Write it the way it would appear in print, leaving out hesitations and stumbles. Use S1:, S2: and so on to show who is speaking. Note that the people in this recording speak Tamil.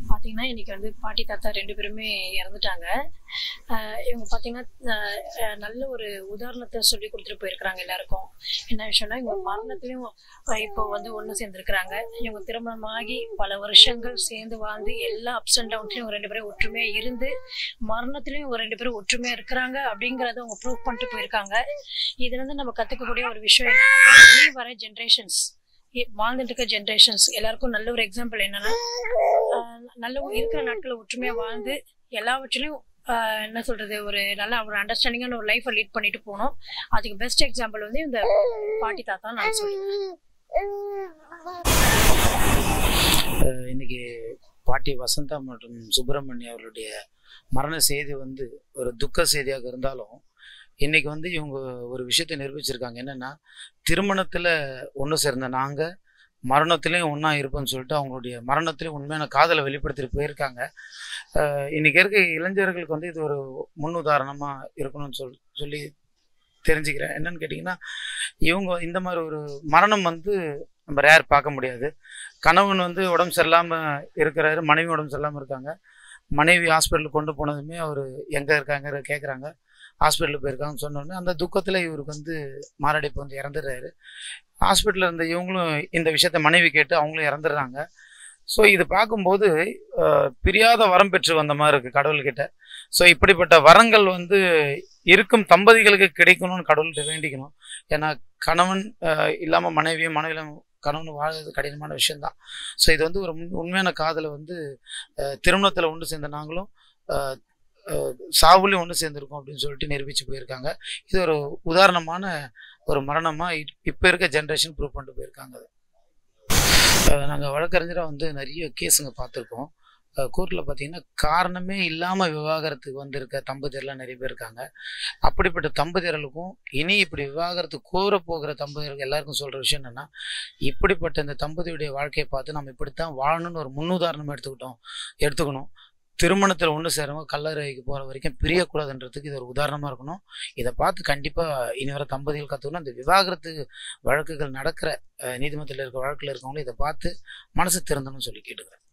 S1: பார்த்தீங்கன்னா இன்னைக்கு வந்து பாட்டி தாத்தா 2 பேருமே இறந்துட்டாங்க. இவங்க பார்த்தீங்கன்னா நல்ல ஒரு உதாரணத்தை சொல்லி கொடுத்துட்டு போயிருக்கிறாங்க எல்லாருக்கும். என்ன விஷயம்னா, இவங்க மரணத்துலையும் இப்போ வந்து ஒன்று சேர்ந்துருக்குறாங்க. இவங்க திருமணமாகி பல வருஷங்கள் சேர்ந்து வாழ்ந்து எல்லா அப்ஸ் அண்ட் டவுன்ஸ்லையும் இவங்க 2 பேரும் ஒற்றுமையாக இருந்து மரணத்துலையும் இவங்க 2 பேரும் ஒற்றுமையாக இருக்கிறாங்க அப்படிங்கிறத அவங்க ப்ரூவ் பண்ணிட்டு போயிருக்காங்க. இதுலேருந்து நம்ம கற்றுக்கக்கூடிய ஒரு விஷயம் என்னன்னா, இனி வர ஜென்ரேஷன்ஸ் வாழ்ந்துட்டு இருக்க ஜென்ரேஷன்ஸ் எல்லாருக்கும் நல்ல ஒரு எக்ஸாம்பிள் என்னன்னா, நல்ல இருக்கிற நாட்களை ஒற்றுமையாக வாழ்ந்து எல்லாவற்றிலையும் என்ன சொல்றது, ஒரு நல்ல ஒரு அண்டர்ஸ்டாண்டிங்கான ஒரு லைஃப்பை லீட் பண்ணிட்டு போகணும். அதுக்கு பெஸ்ட் எக்ஸாம்பிள் வந்து இந்த பாட்டி தாத்தா நான் சொல்லுவேன்.
S2: இன்னைக்கு பாட்டி வசந்தா மற்றும் சுப்பிரமணிய அவர்களுடைய மரண செய்தி வந்து ஒரு துக்க செய்தியாக இருந்தாலும், இன்னைக்கு வந்து இவங்க ஒரு விஷயத்தை நிரூபிச்சிருக்காங்க. என்னன்னா, திருமணத்துல ஒன்று சேர்ந்த நாங்கள் மரணத்திலையும் ஒன்றா இருப்போம்னு சொல்லிட்டு அவங்களுடைய மரணத்திலையும் உண்மையான காதலை வெளிப்படுத்திட்டு போயிருக்காங்க. இன்னைக்கு இருக்க இளைஞர்களுக்கு வந்து இது ஒரு முன் உதாரணமாக இருக்கணும்னு சொல்லி தெரிஞ்சுக்கிறேன். என்னன்னு கேட்டிங்கன்னா, இவங்க இந்த மாதிரி ஒரு மரணம் வந்து நம்ம ரேர் பார்க்க முடியாது. கணவன் வந்து உடம்பு சரியில்லாமல் இருக்கிறாரு, மனைவி உடம்பு சரியில்லாமல் இருக்காங்க. மனைவி ஹாஸ்பிட்டலுக்கு கொண்டு போனதுமே அவர் எங்கே இருக்காங்க கேட்குறாங்க. ஹாஸ்பிட்டலுக்கு போயிருக்காங்கன்னு சொன்னோடனே அந்த துக்கத்தில் இவருக்கு வந்து மாரடைப்பு வந்து இறந்துடுறாரு. ஹாஸ்பிட்டலில் இருந்த இவங்களும் இந்த விஷயத்த மனைவி கேட்டு அவங்களும் இறந்துடுறாங்க. ஸோ இது பார்க்கும்போது பிரியாத வரம் பெற்று வந்த மாதிரி இருக்குது கடவுள்கிட்ட. ஸோ இப்படிப்பட்ட வரங்கள் வந்து இருக்கும் தம்பதிகளுக்கு கிடைக்கணும்னு கடவுள்கிட்ட வேண்டிக்கணும். ஏன்னா கணவன் இல்லாமல் மனைவியும் மனைவியும் கணவன் வாழ்றது கடினமான விஷயந்தான். ஸோ இது வந்து ஒரு உண்மையான காதலை வந்து திருமணத்தில் ஒன்று சேர்ந்த நாங்களும் சாவுலையும் ஒன்று சேர்ந்துருக்கோம் அப்படின்னு சொல்லிட்டு நிரூபித்து போயிருக்காங்க. இது ஒரு உதாரணமான ஒரு மரணமாக இப்போ இருக்க ஜென்ரேஷன் ப்ரூவ் பண்ணிட்டு போயிருக்காங்க. நாங்கள் வழக்கறிஞராக வந்து நிறைய கேஸுங்க பார்த்துருக்கோம். கோர்ட்டில் பார்த்தீங்கன்னா காரணமே இல்லாமல் விவாகரத்துக்கு வந்திருக்க தம்பதியர்லாம் நிறைய பேர் இருக்காங்க. அப்படிப்பட்ட தம்பதியர்களுக்கும் இனி இப்படி விவாகரத்து கோர போகிற தம்பதியர்கள் எல்லாருக்கும் சொல்கிற விஷயம் என்னென்னா, இப்படிப்பட்ட இந்த தம்பதியுடைய வாழ்க்கையை பார்த்து நம்ம இப்படித்தான் வாழணும்னு ஒரு முன்னுதாரணம் எடுத்துக்கணும். திருமணத்தில் ஒன்று சேரவங்க கல்லறைக்கு போகிற வரைக்கும் பிரியக்கூடாதுன்றதுக்கு இது ஒரு உதாரணமாக இருக்கணும். இதை பார்த்து கண்டிப்பாக இனி வர தம்பதிகள் கற்றுக்கணும். இந்த விவாகரத்து வழக்குகள் நடக்கிற நீதிமன்றத்தில் இருக்க வழக்கில் இருக்கவங்களும் இதை பார்த்து மனசு திறந்தணும்னு சொல்லி கேட்டுக்கிறேன்.